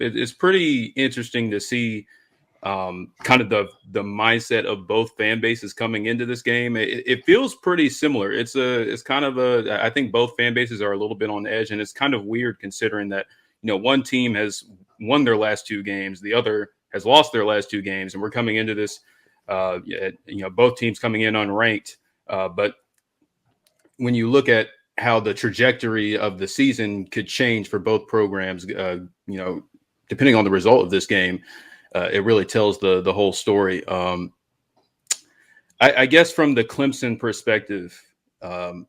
it's pretty interesting to see kind of the mindset of both fan bases coming into this game. It feels pretty similar. It's kind of I think both fan bases are a little bit on edge, and it's kind of weird considering that one team has won their last two games, the other has lost their last two games, and we're coming into this, both teams coming in unranked. But when you look at how the trajectory of the season could change for both programs, depending on the result of this game, it really tells the whole story. I guess from the Clemson perspective, the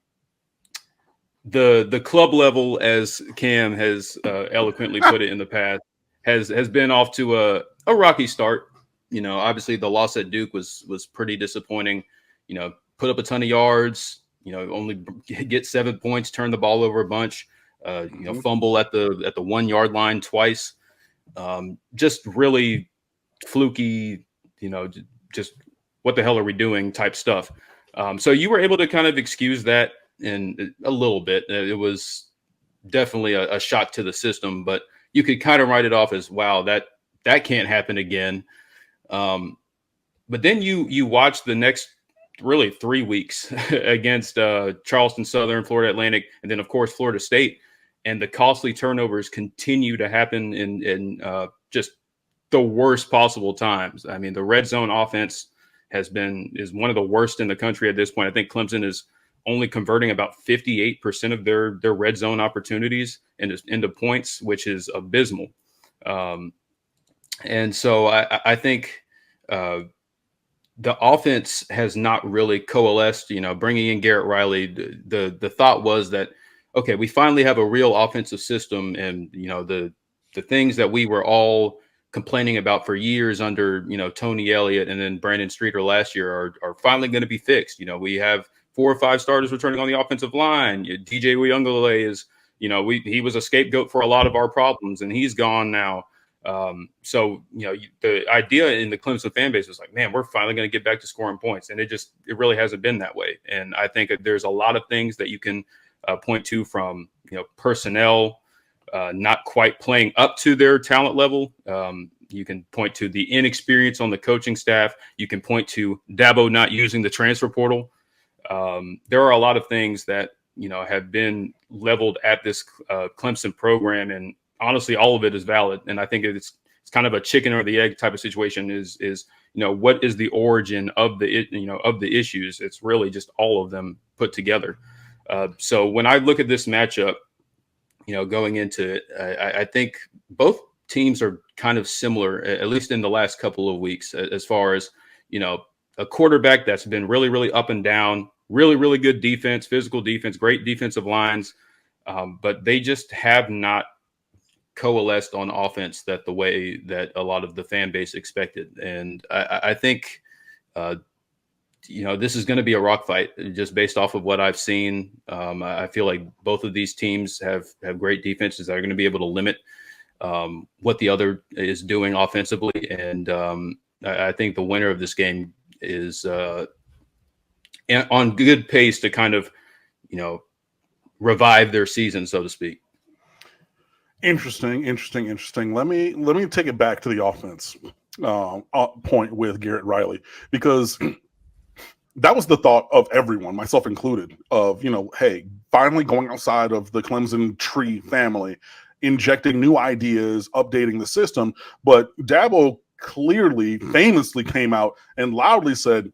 club level, as Cam has eloquently put it in the past, has been off to a rocky start. Obviously the loss at Duke was pretty disappointing. Put up a ton of yards. Only get 7 points, turn the ball over a bunch. Fumble at the 1 yard line twice. Just really fluky. Just what the hell are we doing type stuff. So you were able to kind of excuse that in a little bit. It was definitely a shock to the system, but you could kind of write it off as, wow, that can't happen again. But then you watch the next really 3 weeks against Charleston Southern, Florida Atlantic, and then of course Florida State, and the costly turnovers continue to happen in just the worst possible times. I mean, the red zone offense is one of the worst in the country at this point. I think Clemson is only converting about 58% of their red zone opportunities into points, which is abysmal. And so I think the offense has not really coalesced. Bringing in Garrett Riley, the thought was that, okay, we finally have a real offensive system, and the things that we were all complaining about for years under Tony Elliott and then Brandon Streeter last year are finally going to be fixed. We have 4 or 5 starters returning on the offensive line. DJ Uyunglele is, he was a scapegoat for a lot of our problems, and he's gone now. So the idea in the Clemson fan base was like, man, we're finally going to get back to scoring points, and it really hasn't been that way. And I think that there's a lot of things that you can point to, from personnel not quite playing up to their talent level. You can point to the inexperience on the coaching staff. You can point to Dabo not using the transfer portal. There are a lot of things that have been leveled at this Clemson program, and honestly, all of it is valid. And I think it's kind of a chicken or the egg type of situation. Is what is the origin of the issues? It's really just all of them put together. So when I look at this matchup, going into it, I think both teams are kind of similar, at least in the last couple of weeks, as far as a quarterback that's been really, really up and down, really, really good defense, physical defense, great defensive lines, but they just have not coalesced on offense the way that a lot of the fan base expected. And I think this is going to be a rock fight just based off of what I've seen. I feel like both of these teams have great defenses that are going to be able to limit what the other is doing offensively. And I think the winner of this game is on good pace to kind of, revive their season, so to speak. Interesting. Let me take it back to the offense point with Garrett Riley, because that was the thought of everyone, myself included, of, hey, finally going outside of the Clemson tree family, injecting new ideas, updating the system. But Dabo clearly, famously came out and loudly said,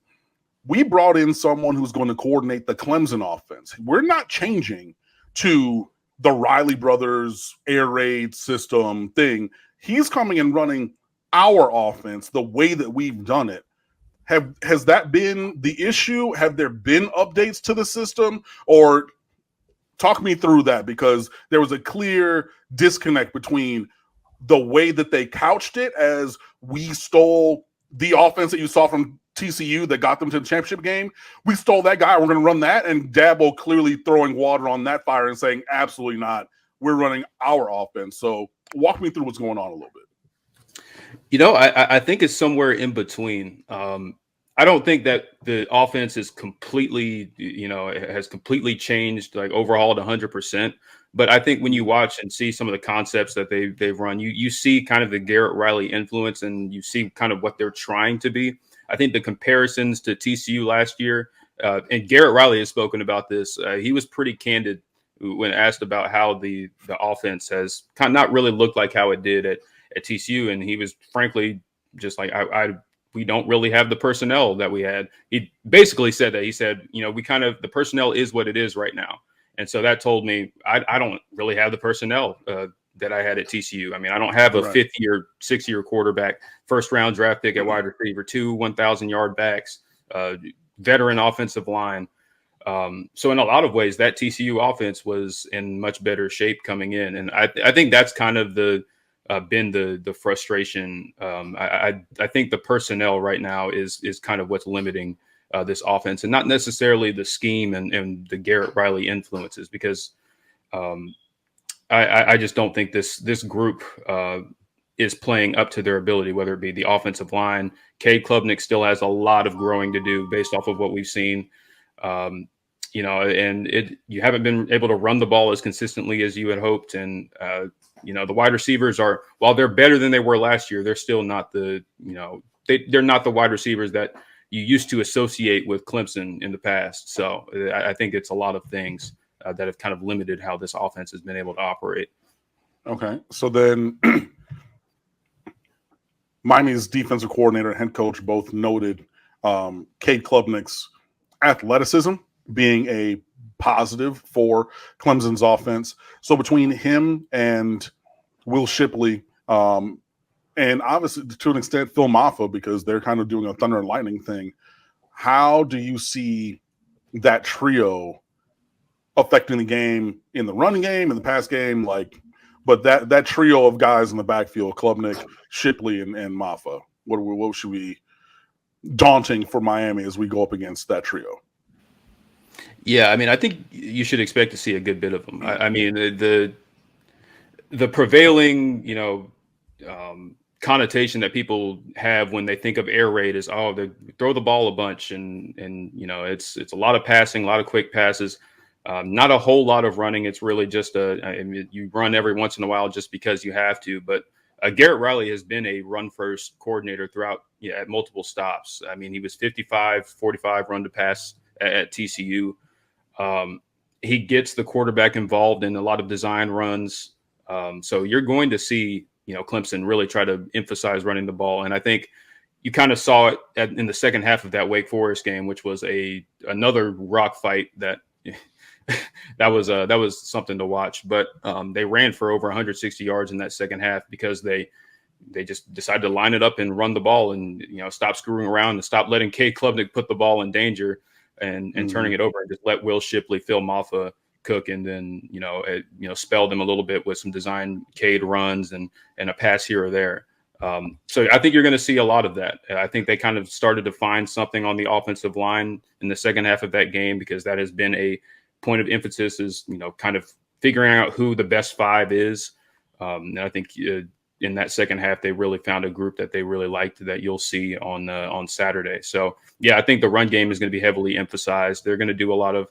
we brought in someone who's going to coordinate the Clemson offense. We're not changing to the Riley brothers air raid system thing. He's coming and running our offense the way that we've done it. Has that been the issue? Have there been updates to the system? Or talk me through that, because there was a clear disconnect between the way that they couched it as we stole the offense that you saw from TCU that got them to the championship game. We stole that guy. We're going to run that. And Dabo clearly throwing water on that fire and saying, absolutely not. We're running our offense. So walk me through what's going on a little bit. I think it's somewhere in between. I don't think that the offense is completely, has completely changed, like overhauled 100%. But I think when you watch and see some of the concepts that they've run, you see kind of the Garrett Riley influence, and you see kind of what they're trying to be. I think the comparisons to TCU last year, and Garrett Riley has spoken about this. He was pretty candid when asked about how the offense has kind of not really looked like how it did at TCU, and he was frankly just like, we don't really have the personnel that we had. He basically said that. He said, we kind of, the personnel is what it is right now. And so that told me I don't really have the personnel that I had at TCU. I mean, I don't have a Right. 5th-year, 6th-year quarterback, first-round draft pick at wide receiver, 2 1,000-yard backs, veteran offensive line. So in a lot of ways, that TCU offense was in much better shape coming in. And I think that's kind of been the frustration. I think the personnel right now is kind of what's limiting this offense, and not necessarily the scheme and the Garrett Riley influences, because I just don't think this group is playing up to their ability, whether it be the offensive line. Cade Klubnik still has a lot of growing to do based off of what we've seen. And you haven't been able to run the ball as consistently as you had hoped. And, the wide receivers are, while they're better than they were last year, they're still not they're not the wide receivers that you used to associate with Clemson in the past. So I think it's a lot of things that have kind of limited how this offense has been able to operate. Okay. So then Miami's defensive coordinator and head coach both noted Cade Klubnik's athleticism being a positive for Clemson's offense. So between him and Will Shipley, and obviously to an extent Phil Maffa, because they're kind of doing a thunder and lightning thing, how do you see that trio affecting the game in the running game and the pass game? But that trio of guys in the backfield, Klubnik, Shipley, and Maffa, what should be daunting for Miami as we go up against that trio? Yeah, I mean, I think you should expect to see a good bit of them. I mean, the prevailing, connotation that people have when they think of air raid is, they throw the ball a bunch, and it's a lot of passing, a lot of quick passes, not a whole lot of running. It's really just you run every once in a while just because you have to. But Garrett Riley has been a run-first coordinator throughout, at multiple stops. I mean, he was 55-45 run to pass at TCU. He gets the quarterback involved in a lot of design runs. So you're going to see, Clemson really try to emphasize running the ball. And I think you kind of saw it in the second half of that Wake Forest game, which was another rock fight that was something to watch. But they ran for over 160 yards in that second half because they just decided to line it up and run the ball and, stop screwing around and stop letting Cade Klubnik put the ball in danger and turning it over, and just let Will Shipley, Phil Maffa cook, and then, spell them a little bit with some design Cade runs and a pass here or there. So I think you're going to see a lot of that. I think they kind of started to find something on the offensive line in the second half of that game, because that has been a point of emphasis, is, kind of figuring out who the best 5 is. And I think in that second half, they really found a group that they really liked that you'll see on Saturday. So, yeah, I think the run game is going to be heavily emphasized. They're going to do a lot of,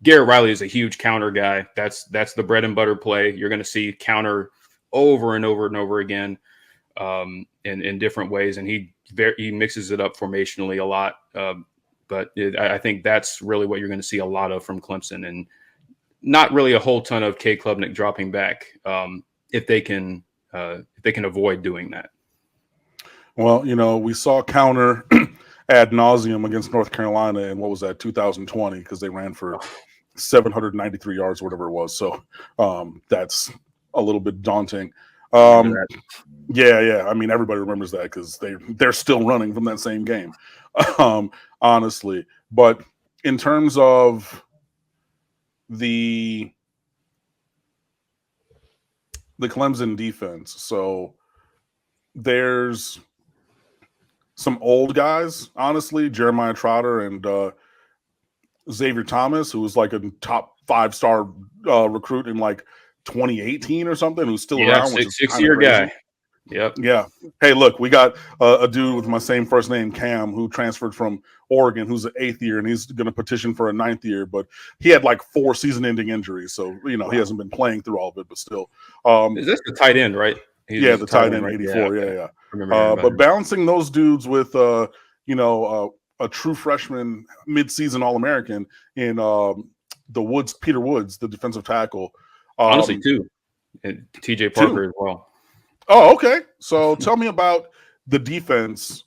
Garrett Riley is a huge counter guy. That's the bread and butter play. You're going to see counter over and over and over again in different ways. And he mixes it up formationally a lot. But I think that's really what you're going to see a lot of from Clemson, and not really a whole ton of Cade Klubnik dropping back if they can avoid doing that. Well, we saw counter ad nauseum against North Carolina in, what was that, 2020, because they ran for 793 yards or whatever it was. So that's a little bit daunting. Yeah. I mean, everybody remembers that because they're still running from that same game, honestly. But in terms of the Clemson defense, so there's some old guys, honestly, Jeremiah Trotter and Xavier Thomas, who was like a top 5-star recruit in like 2018 or something, who's still around. Six-year guy. Yep. Yeah. Hey, look, we got a dude with my same first name, Cam, who transferred from Oregon, who's an 8th year, and he's going to petition for a 9th year. But he had like 4 season-ending injuries, so Wow. he hasn't been playing through all of it. But still, Is this the tight end, right? yeah, He's a the tight tight end, end, right? Yeah. 84. Yeah, Okay. I yeah. remember hearing about But him. balancing those dudes with a true freshman, mid-season All-American in Peter Woods, the defensive tackle. Honestly, too. And TJ Two. Parker as well. Oh, okay. So tell me about the defense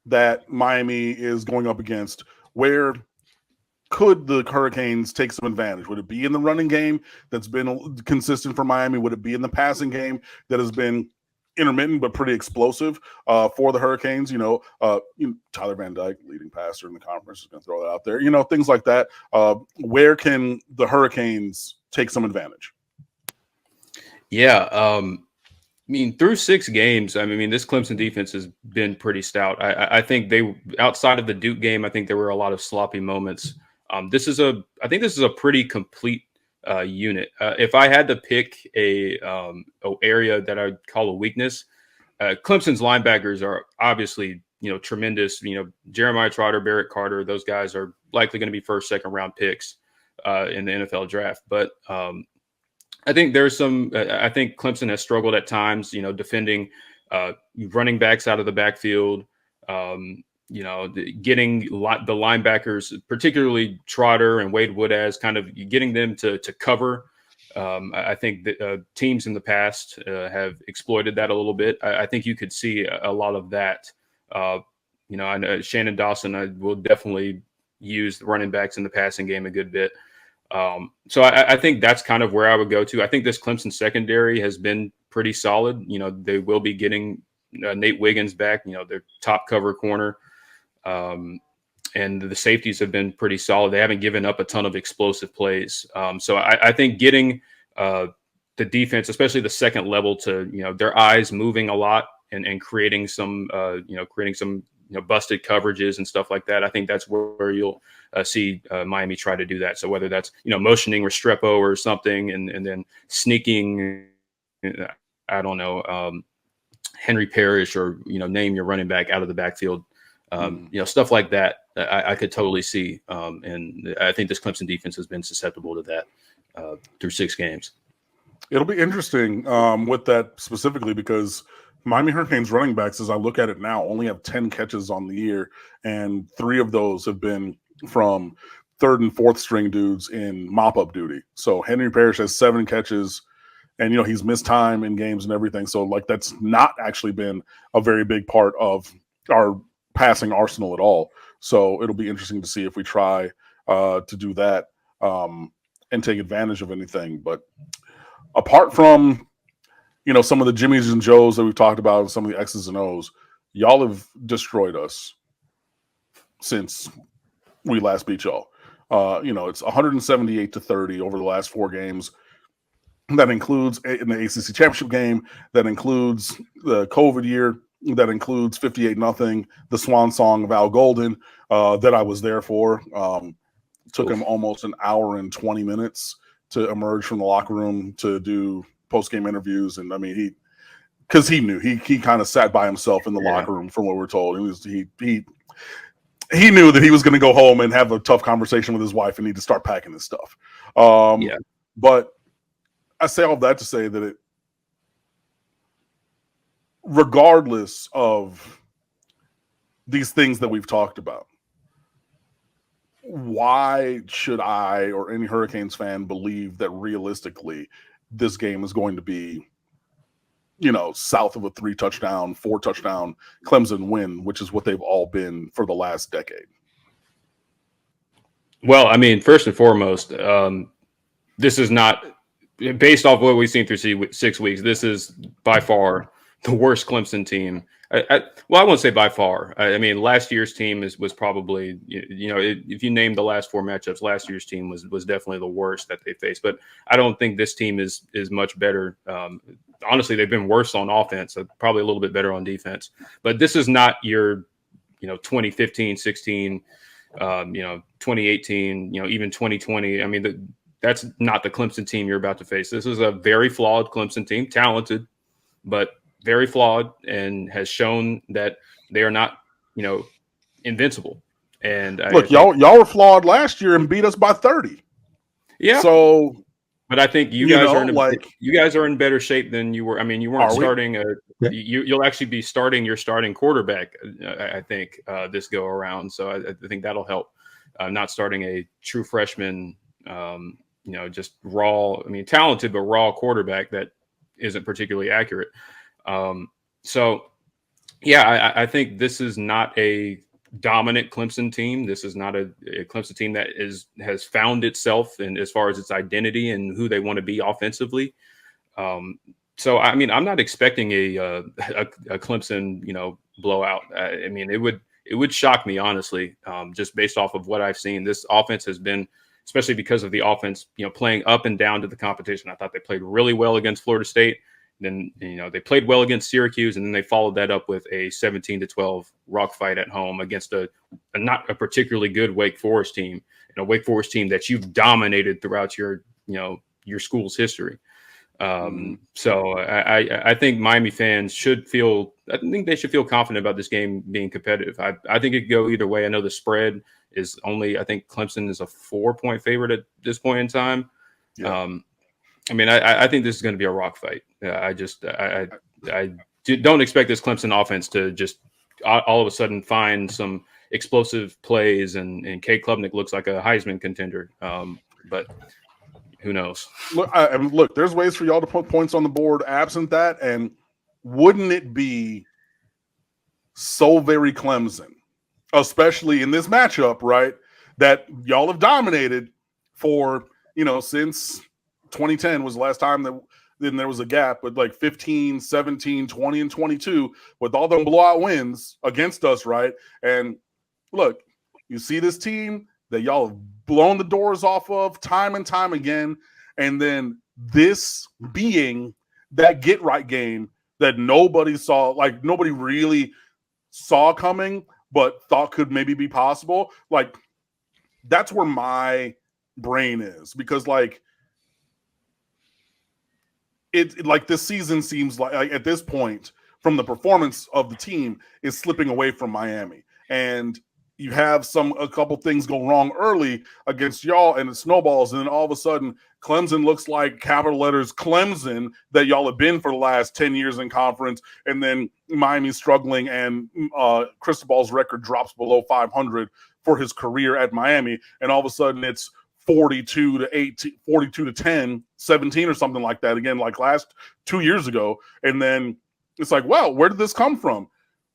that Miami is going up against. Where could the Hurricanes take some advantage? Would it be in the running game that's been consistent for Miami? Would it be in the passing game that has been intermittent but pretty explosive for the Hurricanes? Tyler Van Dyke, leading passer in the conference, is going to throw that out there. Things like that. Where can the Hurricanes take some advantage? Yeah. I mean, through 6 games, I mean, this Clemson defense has been pretty stout. I think outside of the Duke game, I think there were a lot of sloppy moments. I think this is a pretty complete unit. If I had to pick a area that I'd call a weakness, Clemson's linebackers are obviously, tremendous. Jeremiah Trotter, Barrett Carter, those guys are likely going to be first, second round picks in the NFL draft. But I think there's some. I think Clemson has struggled at times, defending running backs out of the backfield. Getting the linebackers, particularly Trotter and Wade Woodaz, kind of getting them to cover. I think that teams in the past have exploited that a little bit. I think you could see a lot of that. I know Shannon Dawson will definitely use the running backs in the passing game a good bit. So I think that's kind of where I would go to. I think this Clemson secondary has been pretty solid. They will be getting Nate Wiggins back, their top cover corner. And the safeties have been pretty solid. They haven't given up a ton of explosive plays. So I think getting the defense, especially the second level, to, their eyes moving a lot and creating some busted coverages and stuff like that. I think that's where you'll see Miami try to do that. So whether that's, motioning Restrepo or something and then sneaking, I don't know, Henry Parrish or, name your running back out of the backfield, stuff like that, I could totally see. And I think this Clemson defense has been susceptible to that through 6 games. It'll be interesting with that specifically because Miami Hurricanes running backs, as I look at it now, only have 10 catches on the year, and 3 of those have been from third and fourth string dudes in mop-up duty. So Henry Parrish has 7 catches, and he's missed time in games and everything. So that's not actually been a very big part of our passing arsenal at all. So it'll be interesting to see if we try to do that and take advantage of anything. But apart from some of the Jimmies and Joes that we've talked about and some of the X's and O's, y'all have destroyed us since we last beat y'all. It's 178-30 over the last 4 games. That includes in the ACC championship game, that includes the COVID year, that includes 58-0, the swan song of Al Golden that I was there for. Took him almost an hour and 20 minutes to emerge from the locker room to do post-game interviews. And I mean, because he knew he kind of sat by himself in the locker room from what we're told. He knew that he was going to go home and have a tough conversation with his wife and need to start packing his stuff. But I say all that to say that regardless of these things that we've talked about, why should I or any Hurricanes fan believe that realistically this game is going to be, south of a 3-touchdown, 4-touchdown Clemson win, which is what they've all been for the last decade? Well, I mean, first and foremost, this is not based off what we've seen through 6 weeks. This is by far the worst Clemson team. I won't say by far. I mean, last year's team was probably, if you name the last 4 matchups, last year's team was definitely the worst that they faced. But I don't think this team is much better. Honestly, they've been worse on offense, so probably a little bit better on defense. But this is not your, 2015, 16, 2018, even 2020. I mean, that's not the Clemson team you're about to face. This is a very flawed Clemson team, talented, but very flawed and has shown that they are not, invincible. And I Look, think, y'all were flawed last year and beat us by 30. yeah. So, But I think you guys are in better shape than you were. I mean, you weren't starting you'll actually be starting your starting quarterback, I think, this go around. So I think that'll help. Not starting a true freshman, just raw. I mean, talented but raw quarterback that isn't particularly accurate. So yeah, I think this is not a dominant Clemson team. This is not a Clemson team that has found itself in as far as its identity and who they want to be offensively. So I mean, I'm not expecting a Clemson blowout. I mean, it would shock me, honestly, just based off of what I've seen. This offense has been, especially because of the offense, playing up and down to the competition. I thought they played really well against Florida State. Then, they played well against Syracuse, and then they followed that up with a 17-12 rock fight at home against a not a particularly good Wake Forest team, and a Wake Forest team that you've dominated throughout your school's history. So I think Miami fans should feel confident about this game being competitive. I think it could go either way. I know the spread is I think Clemson is a 4-point favorite at this point in time. Yeah. I mean, I think this is going to be a rock fight. I don't expect this Clemson offense to just all of a sudden find some explosive plays and Kate Klubnik looks like a Heisman contender. But who knows? Look, there's ways for y'all to put points on the board absent that. And wouldn't it be so very Clemson, especially in this matchup, right, that y'all have dominated for, since 2010 was the last time that then there was a gap, but like 15, 17, 20, and 22 with all them blowout wins against us, right? And look, you see this team that y'all have blown the doors off of time and time again, and then this being that get-right game that nobody saw, like nobody really saw coming, but thought could maybe be possible. Like, that's where my brain is, because like, it like this season seems like at this point from the performance of the team is slipping away from Miami, and you have a couple things go wrong early against y'all and it snowballs, and then all of a sudden Clemson looks like capital letters Clemson that y'all have been for the last 10 years in conference, and then Miami's struggling and Cristobal's record drops below 500 for his career at Miami, and all of a sudden it's 42 to 18, 42 to 10, 17 or something like that again, like last 2 years ago. And then it's like, well, where did this come from?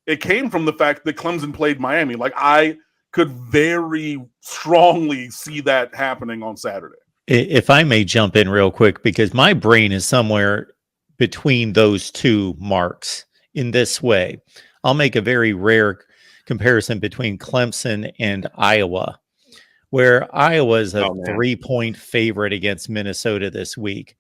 It came from the fact that Clemson played Miami. Like, I could very strongly see that happening on Saturday. If I may jump in real quick, because my brain is somewhere between those two marks in this way. I'll make a very rare comparison between Clemson and Iowa, where Iowa is a 3-point favorite against Minnesota this week.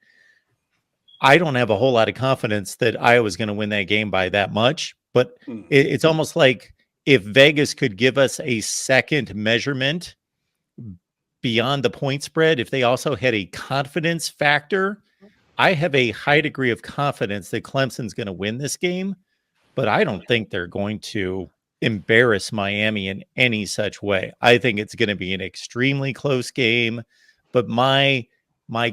I don't have a whole lot of confidence that Iowa's going to win that game by that much, but it's almost like if Vegas could give us a second measurement beyond the point spread, if they also had a confidence factor, I have a high degree of confidence that Clemson's going to win this game, but I don't think they're going to embarrass Miami in any such way. I think it's going to be an extremely close game, but my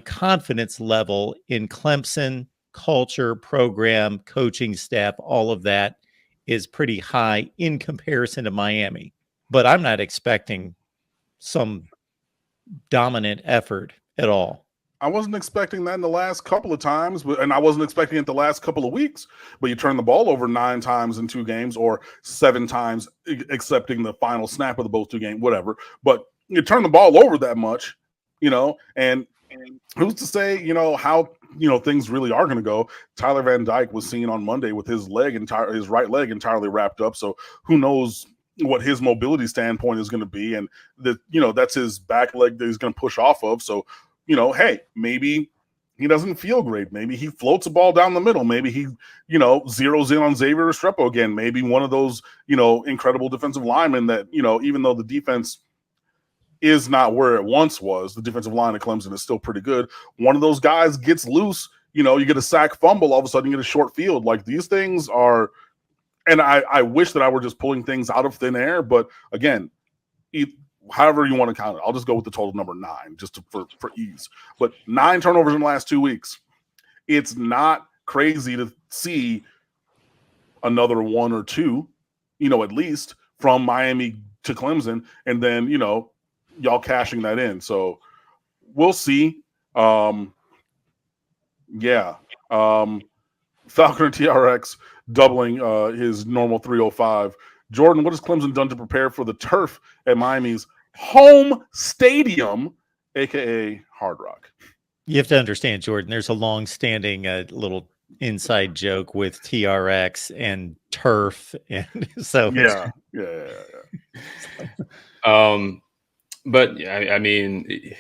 confidence level in Clemson culture, program, coaching staff, all of that is pretty high in comparison to Miami. But I'm not expecting some dominant effort at all. I wasn't expecting that in the last couple of times, and I wasn't expecting it the last couple of weeks. But you turn the ball over 9 times in 2 games, or 7 times, accepting the final snap of the both 2 games, whatever. But you turn the ball over that much, and who's to say, how things really are going to go? Tyler Van Dyke was seen on Monday with his right leg entirely wrapped up. So who knows what his mobility standpoint is going to be, and that's his back leg that he's going to push off of. So, hey, maybe he doesn't feel great. Maybe he floats a ball down the middle. Maybe he, zeroes in on Xavier Restrepo again. Maybe one of those, incredible defensive linemen that, even though the defense is not where it once was, the defensive line of Clemson is still pretty good. One of those guys gets loose, you get a sack fumble, all of a sudden you get a short field. Like these things are, and I wish that I were just pulling things out of thin air, but again, however you want to count it, I'll just go with the total number 9 just for ease. But 9 turnovers in the last 2 weeks. It's not crazy to see another 1 or 2, at least from Miami to Clemson, and then, y'all cashing that in. So we'll see. Yeah. Falconer TRX doubling his normal 305. Jordan, what has Clemson done to prepare for the turf at Miami's home stadium, aka Hard Rock? You have to understand, Jordan, there's a long-standing little inside joke with TRX and turf, and so yeah. But I mean,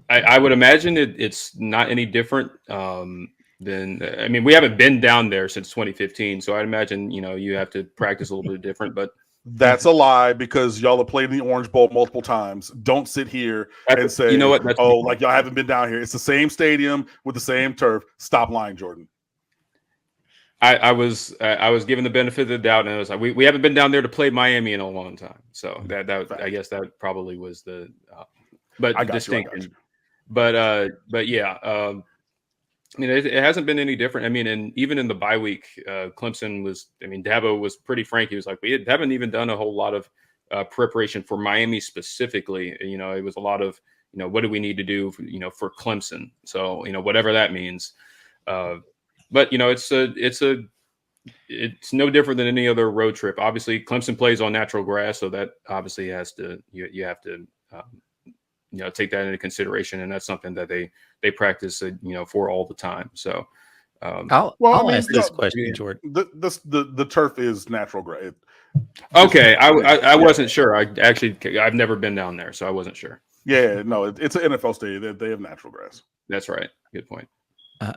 I would imagine it's not any different than. I mean, we haven't been down there since 2015, so I'd imagine you have to practice a little bit different. But that's a lie, because y'all have played in the Orange Bowl multiple times. Don't sit here and say, you know what? like y'all haven't been down here. It's the same stadium with the same turf. Stop lying, Jordan. I was given the benefit of the doubt, and I was like, we haven't been down there to play Miami in a long time. So that I guess that probably was the distinction. But yeah, I mean, it hasn't been any different. I mean, and even in the bye week, Clemson was. I mean, Dabo was pretty frank. He was like, we haven't even done a whole lot of preparation for Miami specifically. It was a lot of what do we need to do for Clemson. So whatever that means. But it's no different than any other road trip. Obviously, Clemson plays on natural grass, so that obviously has to you have to take that into consideration, and that's something that they practice for all the time. So I'll ask this question, Jordan. The turf is natural grass. Okay, I wasn't sure. I've never been down there, so I wasn't sure. Yeah, no, it's an NFL stadium. They have natural grass. That's right. Good point.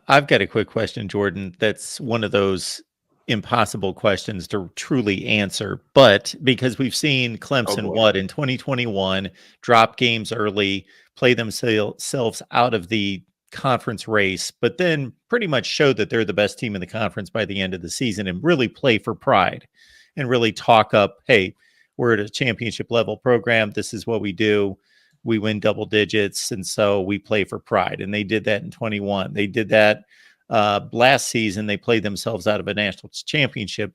I've got a quick question, Jordan. That's one of those impossible questions to truly answer, but because we've seen Clemson in 2021 drop games early, play themselves out of the conference race, but then pretty much show that they're the best team in the conference by the end of the season and really play for pride and really talk up, hey, we're at a championship level program. This is what we do. We win double digits, and so we play for pride. And they did that in 21. They did that last season. They played themselves out of a national championship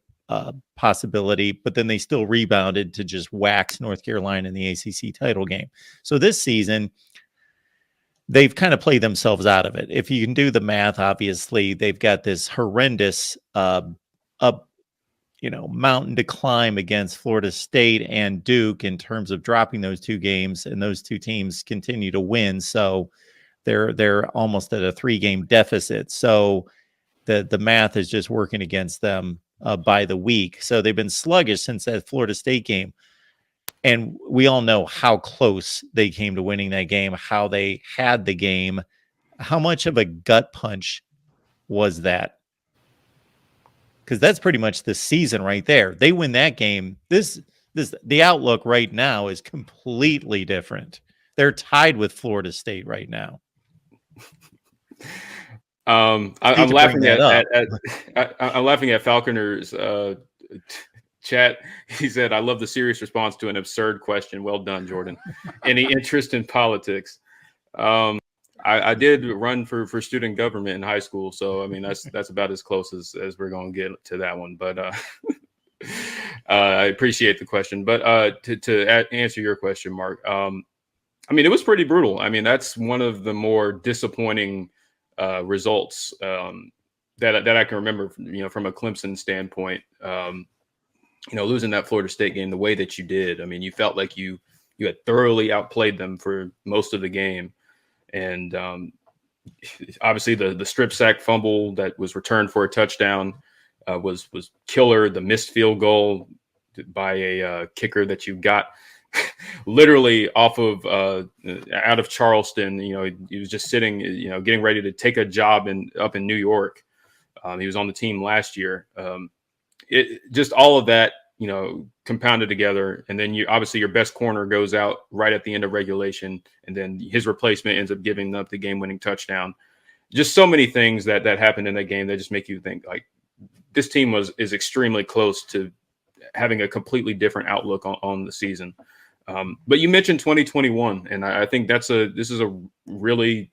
possibility, but then they still rebounded to just wax North Carolina in the ACC title game. So this season, they've kind of played themselves out of it. If you can do the math, obviously, they've got this horrendous mountain to climb against Florida State and Duke in terms of dropping those 2 games, and those 2 teams continue to win. So they're almost at a 3-game deficit. So the math is just working against them by the week. So they've been sluggish since that Florida State game. And we all know how close they came to winning that game, how they had the game. How much of a gut punch was that? Because that's pretty much the season right there. They win that game. The outlook right now is completely different. They're tied with Florida State right now. I'm laughing I'm laughing at Falconer's chat. He said, "I love the serious response to an absurd question. Well done, Jordan. Any interest in politics?" I did run for student government in high school, so I mean that's about as close as we're going to get to that one. But I appreciate the question. But to answer your question, Mark, I mean it was pretty brutal. I mean that's one of the more disappointing results that I can remember. From a Clemson standpoint, losing that Florida State game the way that you did. I mean you felt like you had thoroughly outplayed them for most of the game. And obviously the strip sack fumble that was returned for a touchdown was killer. The missed field goal by a kicker that you got literally off of out of Charleston. He was just sitting, getting ready to take a job up in New York. He was on the team last year. Just all of that, compounded together. And then obviously your best corner goes out right at the end of regulation. And then his replacement ends up giving up the game winning touchdown. just so many things that happened in that game that just make you think like this team is extremely close to having a completely different outlook on the season. But you mentioned 2021, and I think this is a really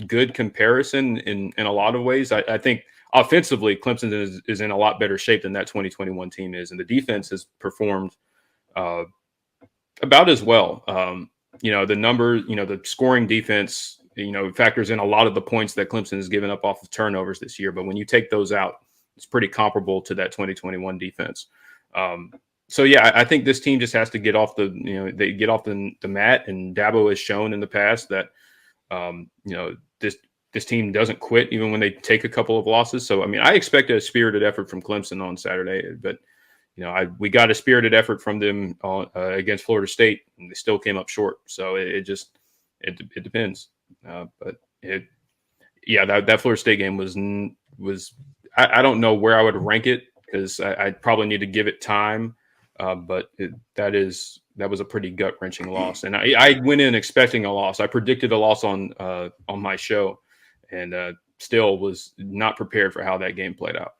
good comparison in a lot of ways. I think offensively, Clemson is in a lot better shape than that 2021 team is, and the defense has performed about as well. The number, the scoring defense, factors in a lot of the points that Clemson has given up off of turnovers this year. But when you take those out, it's pretty comparable to that 2021 defense. So yeah, I think this team just has to get off the mat, and Dabo has shown in the past that this team doesn't quit even when they take a couple of losses. So I mean, I expect a spirited effort from Clemson on Saturday, but we got a spirited effort from them against Florida State, and they still came up short. So it depends. But that Florida State game was I don't know where I would rank it, because I'd probably need to give it time. But that was a pretty gut-wrenching loss, and I went in expecting a loss. I predicted a loss on my show, and still was not prepared for how that game played out.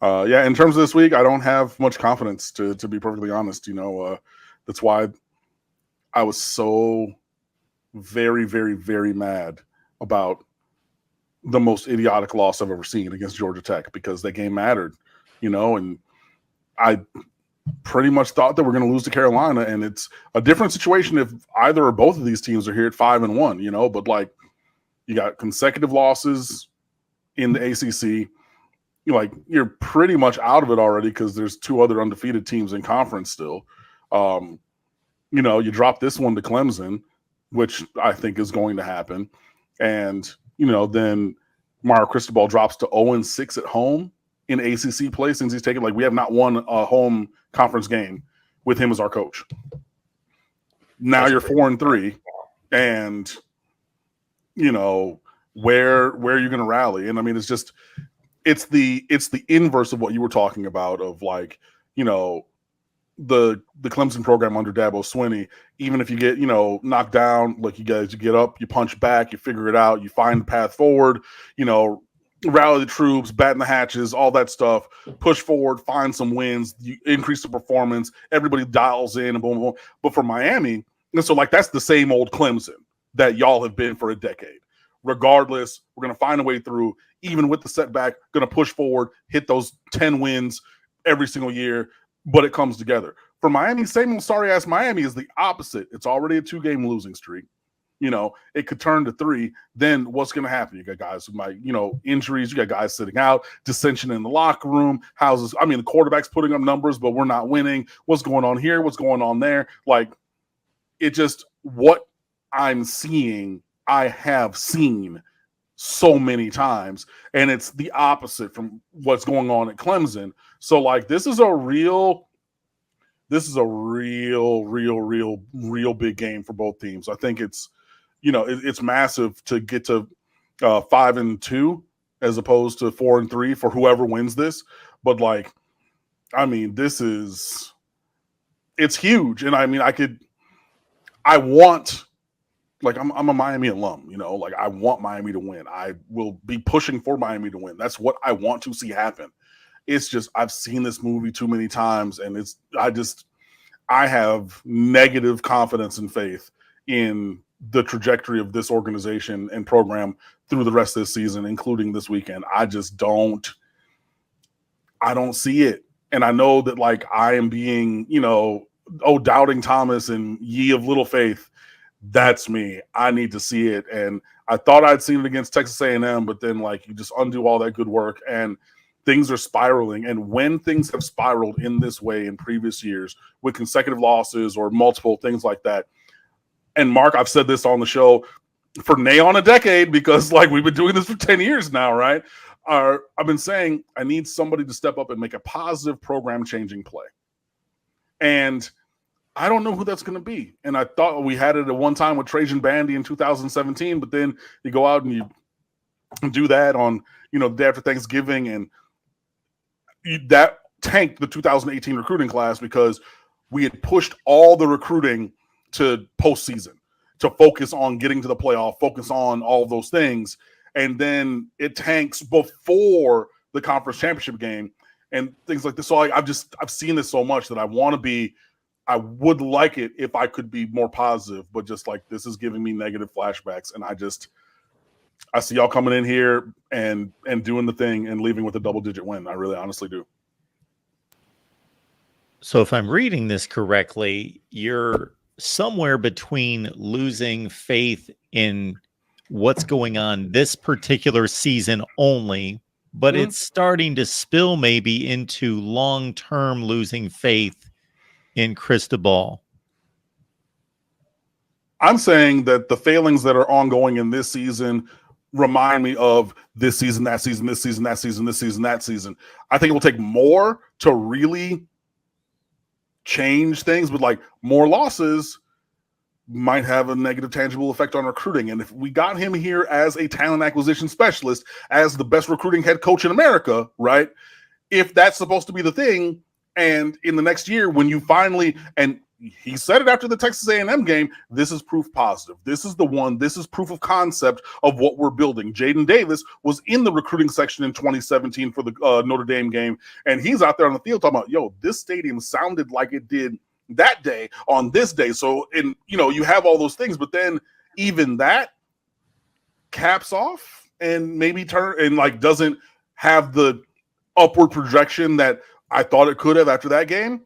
In terms of this week, I don't have much confidence, to be perfectly honest. That's why I was so very, very, very mad about the most idiotic loss I've ever seen against Georgia Tech, because that game mattered, and I pretty much thought that we're going to lose to Carolina, and it's a different situation if either or both of these teams are here at 5-1, but like, you got consecutive losses in the ACC. You're pretty much out of it already, because there's two other undefeated teams in conference still. You drop this one to Clemson, which I think is going to happen. And, then Mario Cristobal drops to 0-6 at home in ACC play since he's taken, we have not won a home conference game with him as our coach. Now you're 4-3, and, where are you going to rally? And I mean, it's the inverse of what you were talking about of the Clemson program under Dabo Swinney. Even if you get, knocked down, you get up, you punch back, you figure it out, you find the path forward, rally the troops, batten the hatches, all that stuff, push forward, find some wins, you increase the performance, everybody dials in, and boom, boom. But for Miami, and so that's the same old Clemson that y'all have been for a decade. Regardless, we're going to find a way through, even with the setback, going to push forward, hit those 10 wins every single year, but it comes together. For Miami, same old sorry-ass Miami is the opposite. It's already a 2-game losing streak. It could turn to 3. Then what's going to happen? You got guys who might, injuries. You got guys sitting out, dissension in the locker room. The quarterback's putting up numbers, but we're not winning. What's going on here? What's going on there? What I'm seeing, I have seen so many times, and it's the opposite from what's going on at Clemson. So this is a real big game for both teams. I think it's it's massive to get to 5-2 as opposed to 4-3 for whoever wins this. But it's huge, and I want. I'm a Miami alum, I want Miami to win. I will be pushing for Miami to win. That's what I want to see happen. It's just, I've seen this movie too many times, and I have negative confidence and faith in the trajectory of this organization and program through the rest of this season, including this weekend. I don't see it. And I know that I am being, doubting Thomas and ye of little faith. That's me. I need to see it. And I thought I'd seen it against Texas A&M, but then you just undo all that good work and things are spiraling. And when things have spiraled in this way in previous years with consecutive losses or multiple things like that, and Mark, I've said this on the show for on a decade, because we've been doing this for 10 years now, right? I've been saying I need somebody to step up and make a positive program changing play. And I don't know who that's going to be. And I thought we had it at one time with Trajan Bandy in 2017, but then you go out and you do that on, the day after Thanksgiving, and that tanked the 2018 recruiting class because we had pushed all the recruiting to postseason to focus on getting to the playoff, focus on all of those things. and then it tanks before the conference championship game and things like this. So I've seen this so much that I would like it if I could be more positive, but just like this is giving me negative flashbacks, and I see y'all coming in here and doing the thing and leaving with a double-digit win. I really honestly do. So if I'm reading this correctly, you're somewhere between losing faith in what's going on this particular season only, but it's starting to spill maybe into long-term losing faith in Cristobal. I'm saying that the failings that are ongoing in this season remind me of this season, that season, this season, that season, this season, that season. I think it will take more to really change things, but like more losses might have a negative tangible effect on recruiting. And if we got him here as a talent acquisition specialist, as the best recruiting head coach in America, right? If that's supposed to be the thing, and in the next year when you finally, and he said it after the Texas A&M game, this is proof positive. This is the one. This is proof of concept of what we're building. Jaden Davis was in the recruiting section in 2017 for the Notre Dame game, and he's out there on the field talking about, yo, this stadium sounded like it did that day on this day. So, you have all those things, but then even that caps off and maybe doesn't have the upward projection that I thought it could have after that game.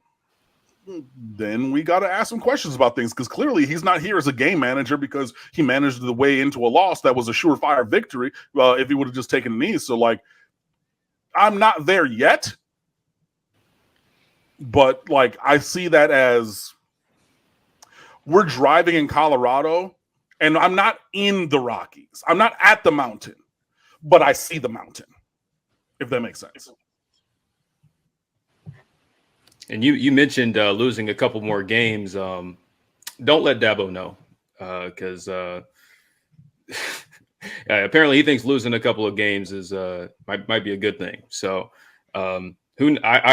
Then we got to ask some questions about things, because clearly he's not here as a game manager because he managed the way into a loss that was a surefire victory if he would have just taken a knee. So, I'm not there yet, but I see that as we're driving in Colorado, and I'm not in the Rockies. I'm not at the mountain, but I see the mountain, if that makes sense. And you mentioned losing a couple more games. Don't let Dabo know, because apparently he thinks losing a couple of games is might be a good thing. So I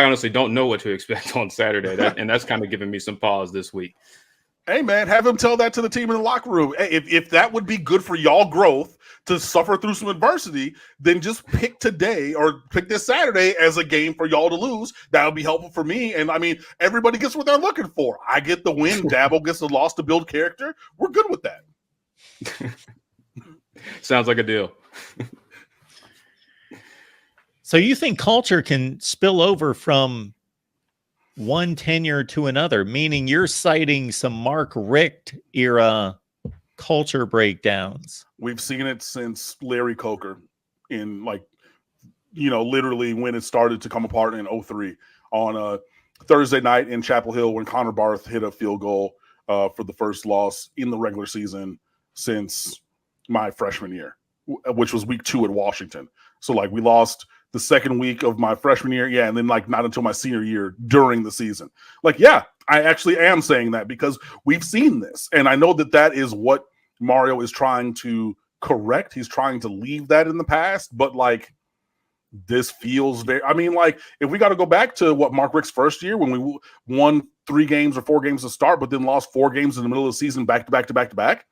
honestly don't know what to expect on Saturday, and that's kind of giving me some pause this week. Hey, man, have him tell that to the team in the locker room. Hey, if that would be good for y'all growth to suffer through some adversity, then just pick today or pick this Saturday as a game for y'all to lose. That would be helpful for me. And, everybody gets what they're looking for. I get the win. Dabo gets the loss to build character. We're good with that. Sounds like a deal. So you think culture can spill over from one tenure to another, meaning you're citing some Mark Richt era culture breakdowns? We've seen it since Larry Coker in literally when it started to come apart in 2003 on a Thursday night in Chapel Hill when Connor Barth hit a field goal for the first loss in the regular season since my freshman year, which was week 2 at Washington. So we lost the second week of my freshman year. Yeah. And then not until my senior year during the season. I actually am saying that because we've seen this. And I know that is what Mario is trying to correct. He's trying to leave that in the past, but this feels very, if we got to go back to what Mark Richt's first year when we won 3 games or 4 games to start, but then lost 4 games in the middle of the season, back to back to back to back.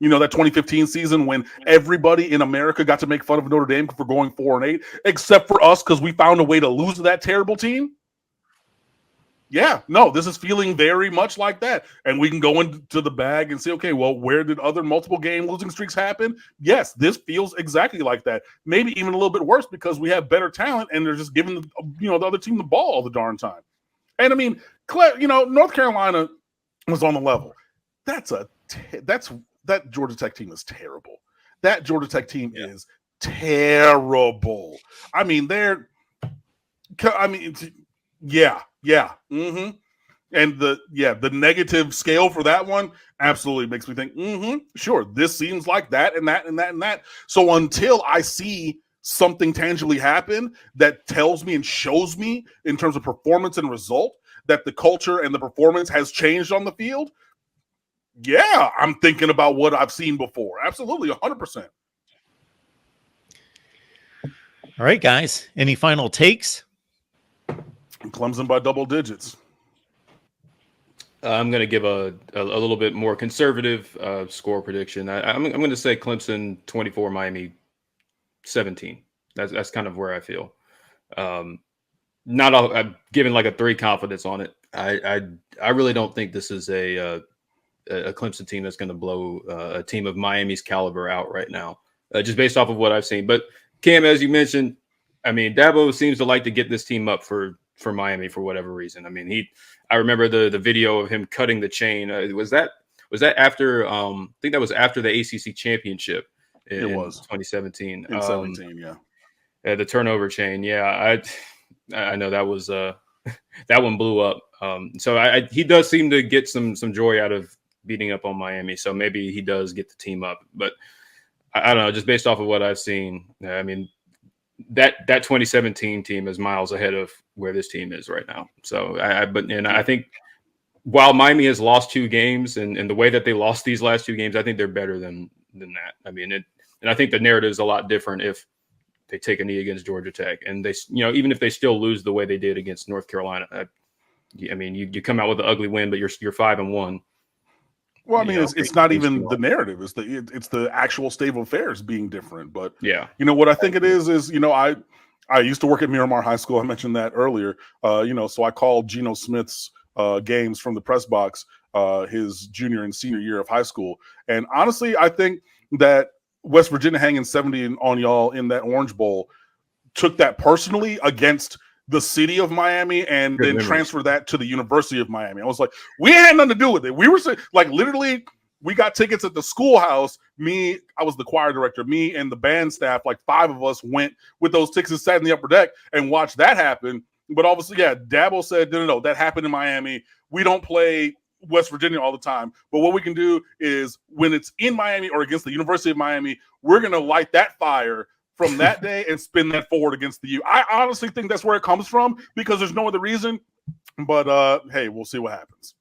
That 2015 season when everybody in America got to make fun of Notre Dame for going 4-8, except for us because we found a way to lose to that terrible team. Yeah, no, this is feeling very much like that. And we can go into the bag and say, okay, well, where did other multiple game losing streaks happen? Yes, this feels exactly like that. Maybe even a little bit worse because we have better talent and they're just giving the other team the ball all the darn time. And North Carolina was on the level. That Georgia Tech team is terrible. That Georgia Tech team is terrible. Yeah. Mm-hmm. And the negative scale for that one absolutely makes me think, sure, this seems like that and that and that and that. So until I see something tangibly happen that tells me and shows me in terms of performance and result that the culture and the performance has changed on the field, yeah, I'm thinking about what I've seen before. Absolutely, 100%. All right, guys. Any final takes? Clemson by double digits. I'm going to give a little bit more conservative score prediction. I'm going to say Clemson 24, Miami 17. That's kind of where I feel. Not all, I'm giving like a 3 confidence on it. I really don't think this is a Clemson team that's going to blow a team of Miami's caliber out right now, just based off of what I've seen. But Cam, as you mentioned, I mean, Dabo seems to like to get this team up for Miami for whatever reason. I mean, I remember the video of him cutting the chain. Was that after? I think that was after the ACC championship. It was 2017. In 17, yeah. The turnover chain. Yeah, I know that was that one blew up. So he does seem to get some joy out of beating up on Miami. So maybe he does get the team up. But I don't know, just based off of what I've seen, I mean, that 2017 team is miles ahead of where this team is right now. So I think while Miami has lost 2 games and the way that they lost these last 2 games, I think they're better than that. I mean, and I think the narrative is a lot different if they take a knee against Georgia Tech, and they, even if they still lose the way they did against North Carolina. I mean, you come out with an ugly win, but you're 5-1. Well, I mean, it's not even the narrative; it's the actual state of affairs being different. But yeah, what I think it is I used to work at Miramar High School. I mentioned that earlier. So I called Geno Smith's games from the press box his junior and senior year of high school, and honestly, I think that West Virginia hanging 70 on y'all in that Orange Bowl took that personally against the city of Miami and then transferred that to the University of Miami. I was like, we had nothing to do with it. We were like, literally, we got tickets at the schoolhouse. I was the choir director. Me and the band staff, like 5 of us went with those tickets and sat in the upper deck and watched that happen. But obviously, yeah, Dabo said, no, that happened in Miami. We don't play West Virginia all the time. But what we can do is when it's in Miami or against the University of Miami, we're going to light that fire from that day and spin that forward against the U. I honestly think that's where it comes from because there's no other reason. But hey, we'll see what happens.